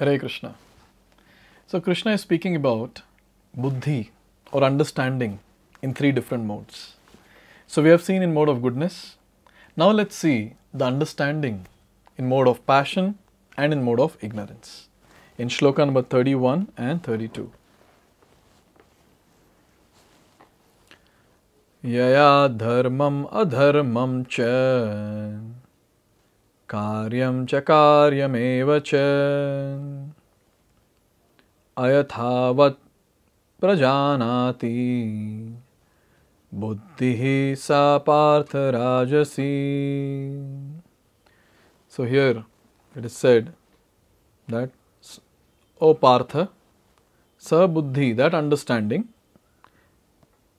Hare Krishna. So Krishna is speaking about buddhi or understanding in three different modes. So we have seen in mode of goodness. Now let's see the understanding in mode of passion and in mode of ignorance. In Shloka number 31 and 32. Yaya dharmam adharmam cha karyam cha karyameva cha ayathavat prajanati buddhihi sa partha rajasi. So here it is said that, O Partha, sa buddhi, that understanding,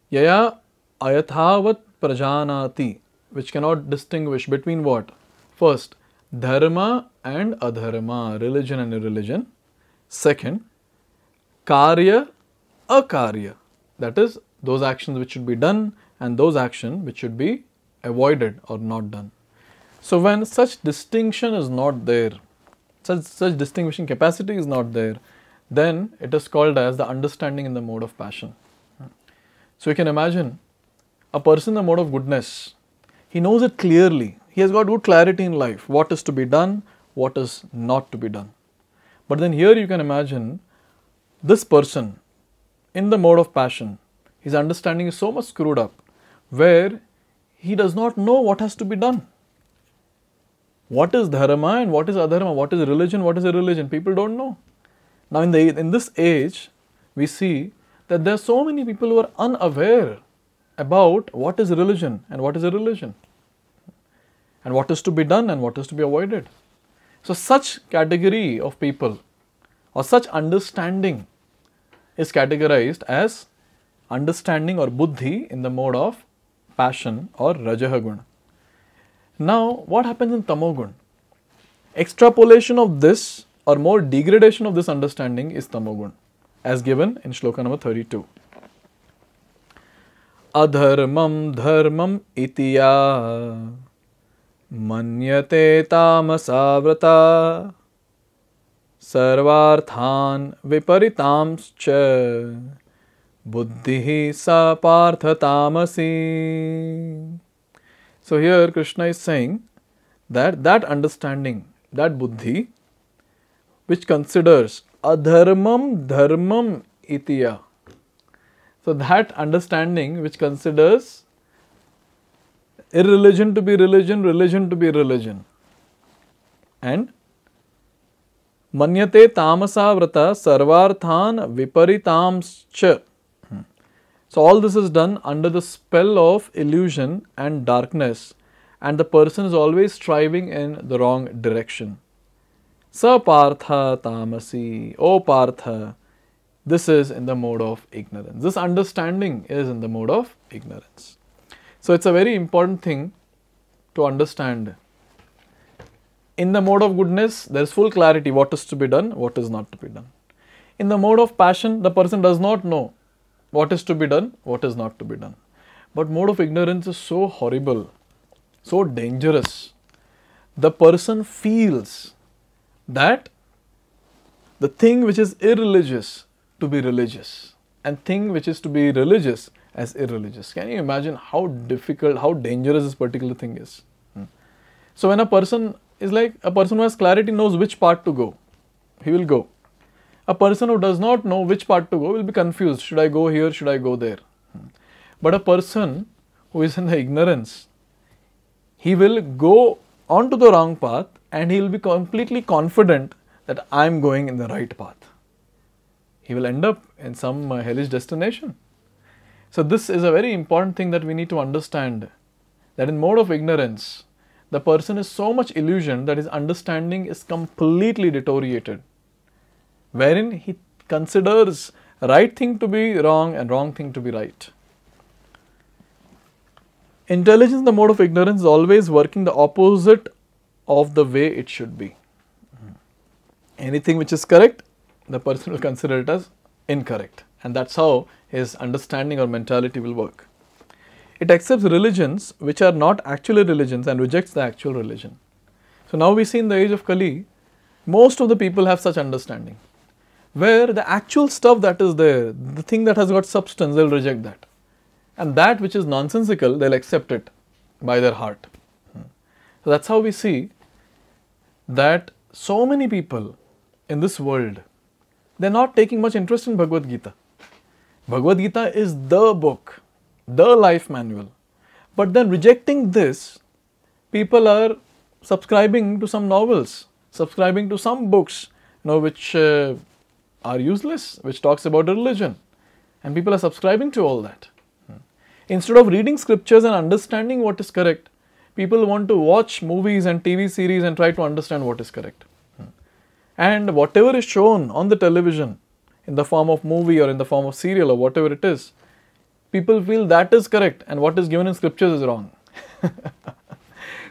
yaya ayathavat prajanati, which cannot distinguish between what? First, dharma and adharma, religion and irreligion. Second, karya, akarya, that is those actions which should be done and those actions which should be avoided or not done. So when such distinction is not there, such distinguishing capacity is not there, then it is called as the understanding in the mode of passion. So you can imagine a person in the mode of goodness, he knows it clearly. He has got good clarity in life, what is to be done, what is not to be done. But then here you can imagine this person in the mode of passion, his understanding is so much screwed up, where he does not know what has to be done. What is dharma and what is adharma? What is religion? What is irreligion? People don't know. Now in this age, we see that there are so many people who are unaware about what is religion and what is irreligion, and what is to be done and what is to be avoided. So such category of people or such understanding is categorized as understanding or buddhi in the mode of passion or rajaha. Now what happens in tamogun? Extrapolation of this or more degradation of this understanding is tamogun, as given in Shloka number 32. Adharmam dharmam itiya manyate tamasavrata sarvarthan viparitamscha buddhihi sa partha tamasi. So here Krishna is saying that understanding, that buddhi, which considers adharmam dharmam itiya. So that understanding which considers irreligion to be religion, religion to be religion, and manyate tamasa vrata sarvarthan viparitamscha. So all this is done under the spell of illusion and darkness, and the person is always striving in the wrong direction. Sa partha tamasi, O Partha, this is in the mode of ignorance. This understanding is in the mode of ignorance. So it's a very important thing to understand. In the mode of goodness, there is full clarity what is to be done, what is not to be done. In the mode of passion, the person does not know what is to be done, what is not to be done. But mode of ignorance is so horrible, so dangerous. The person feels that the thing which is irreligious to be religious, and thing which is to be religious as irreligious. Can you imagine how difficult, how dangerous this particular thing is? So when a person is like, a person who has clarity knows which path to go, he will go. A person who does not know which path to go will be confused. Should I go here? Should I go there? But a person who is in the ignorance, he will go onto the wrong path and he will be completely confident that I am going in the right path. He will end up in some hellish destination. So this is a very important thing that we need to understand, that in mode of ignorance, the person is so much illusioned that his understanding is completely deteriorated, wherein he considers right thing to be wrong and wrong thing to be right. Intelligence in the mode of ignorance is always working the opposite of the way it should be. Anything which is correct, the person will consider it as incorrect, and that's how his understanding or mentality will work. It accepts religions which are not actually religions and rejects the actual religion. So now we see in the age of Kali Most of the people have such understanding, where the actual stuff that is there, the thing that has got substance, they'll reject that. And that which is nonsensical, they'll accept it by their heart. So that's how we see that so many people in this world, they're not taking much interest in Bhagavad-gita. Bhagavad-gita is the book, the life manual. But then rejecting this, people are subscribing to some novels, subscribing to some books, which are useless, which talks about religion. And people are subscribing to all that. Instead of reading scriptures and understanding what is correct, people want to watch movies and TV series and try to understand what is correct. And whatever is shown on the television in the form of movie or in the form of serial or whatever it is, people feel that is correct and what is given in scriptures is wrong. So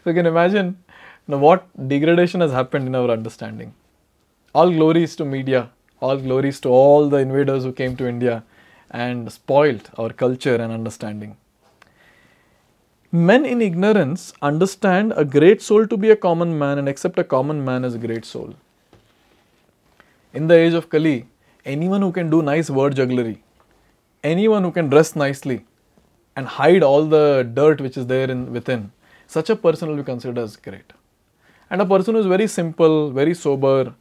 you can imagine what degradation has happened in our understanding. All glories to media, all glories to all the invaders who came to India and spoiled our culture and understanding. Men in ignorance understand a great soul to be a common man and accept a common man as a great soul. In the age of Kali, anyone who can do nice word jugglery, anyone who can dress nicely and hide all the dirt which is there within, such a person will be considered as great. And a person who is very simple, very sober,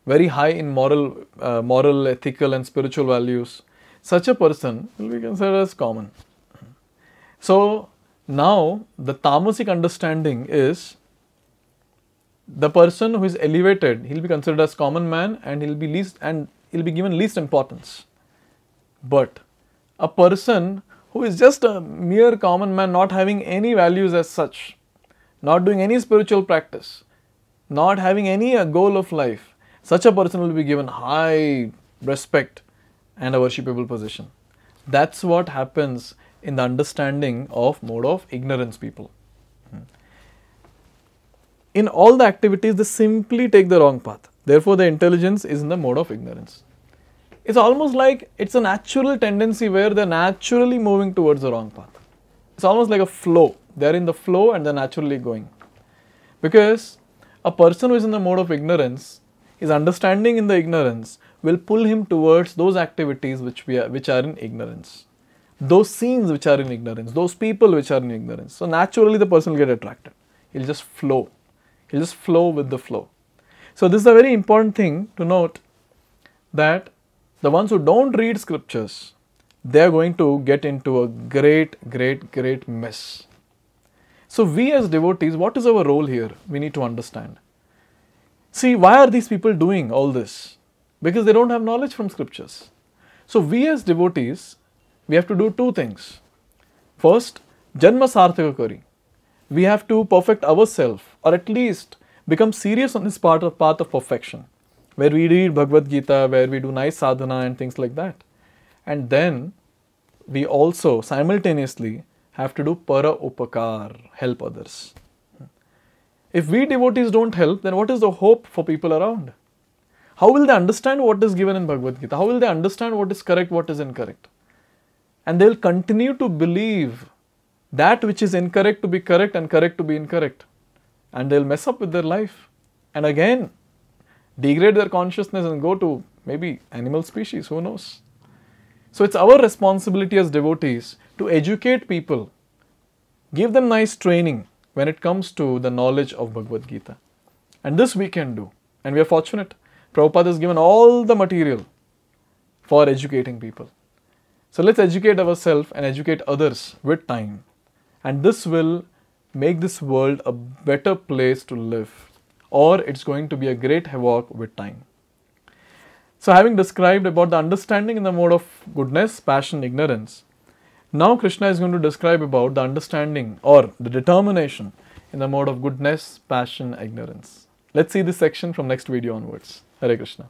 very high in moral, ethical and spiritual values, such a person will be considered as common. So now the tamasic understanding is the person who is elevated, he'll be considered as common man and he'll be given least importance. But a person who is just a mere common man, not having any values as such, not doing any spiritual practice, not having any goal of life, such a person will be given high respect and a worshipable position. That's what happens in the understanding of mode of ignorance people. In all the activities, they simply take the wrong path. Therefore, the intelligence is in the mode of ignorance. It's almost like it's a natural tendency where they're naturally moving towards the wrong path. It's almost like a flow. They're in the flow and they're naturally going. Because a person who is in the mode of ignorance, his understanding in the ignorance will pull him towards those activities which are in ignorance. Those scenes which are in ignorance, those people which are in ignorance. So naturally the person will get attracted. He'll just flow. He'll just flow with the flow. So this is a very important thing to note, that the ones who don't read scriptures, they are going to get into a great mess. So we as devotees, what is our role here? We need to understand. See, why are these people doing all this? Because they don't have knowledge from scriptures. So we as devotees, we have to do two things. First, Janma Sarthaka Kari. We have to perfect ourselves, or at least become serious on this path of perfection, where we read Bhagavad-gita, where we do nice sadhana and things like that. And then we also simultaneously have to do para upakar, help others. If we devotees don't help, then what is the hope for people around? How will they understand what is given in Bhagavad-gita? How will they understand what is correct, what is incorrect? And they will continue to believe that which is incorrect to be correct and correct to be incorrect. And they will mess up with their life. And again, degrade their consciousness and go to maybe animal species, who knows. So it's our responsibility as devotees to educate people, give them nice training when it comes to the knowledge of Bhagavad-gita. And this we can do. And we are fortunate. Prabhupada has given all the material for educating people. So let's educate ourselves and educate others with time. And this will make this world a better place to live. Or it's going to be a great havoc with time. So having described about the understanding in the mode of goodness, passion, ignorance, now Krishna is going to describe about the understanding or the determination in the mode of goodness, passion, ignorance. Let's see this section from next video onwards. Hare Krishna.